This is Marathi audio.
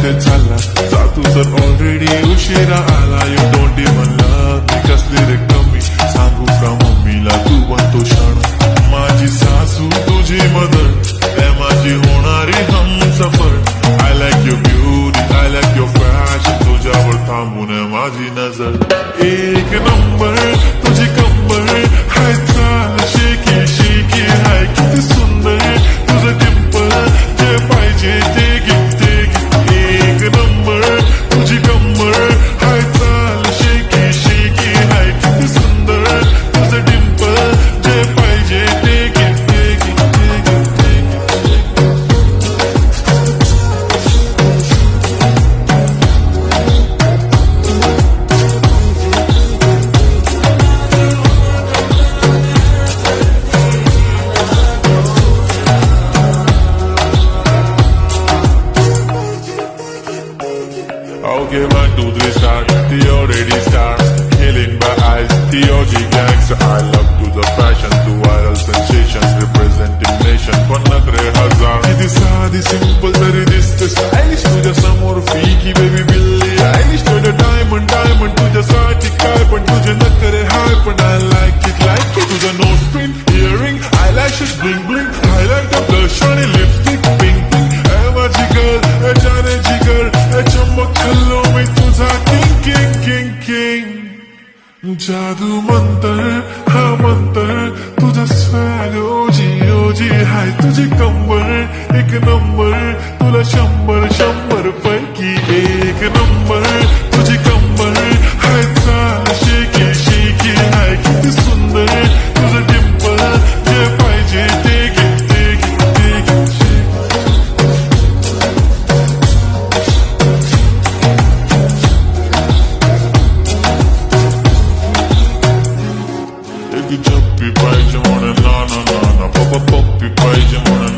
कुठे चालला जा तू तर ऑलरेडी उशिरा आला. यू डोंट इवन लव्ह मी कसली रे कमी सांगू का मम्मीला तू बनतो क्षण. माझी सासू तुझी मदर ते माझी होणारी Humsafar. I like your beauty I like your fashion तुझ्यावर थांबून माझी नजर. एक नंबर तुझी कंबर हाय चाल शेकी शेकी हाय किती सुंदर तुझं डिंपल जे पाहिजे ते गिफ्टे. एक नंबर तुझी कंबर हाय चाल शेकी शेकी हाय किती सुंदर तुझं डिंपल जे पाहिजे ते गिफ्टे. Okay, 1, 2, 3 start. The already start. Killing my eyes. The OG gangster. I love to the fashion. The viral sensation. Representing nation. Pannakre hazar. Idi saadi simple tari diste stylish. Tuja samor fiki baby Billie Eilish. Tuja diamond diamond. Tuja saati kai पण तुझे नखरे हाय पण I like it. तुझा nose pin, earring, eyelashes bling bling. Highlight the blush आणि lipstick pink pink. ए माझी girl, ए जाने जिगर, ए चमक छल्लो मी तुझा king king king king. जादू मंतर हा मंतर तुझा स्वॅग ओजी ओजी हाय तुझी कंबर एक नंबर तुला 100 पैकी एक नंबर तुझी कंबर हाय चाल शेकी शेकी हाय किती सुंदर तुझं डिंपल जे पाहिजे ते गिफ्टे गिफ्टे. एक जप्पी पाहिजे म्हणून ना ना ना ना पप्पा पप्पी पाहिजे म्हणून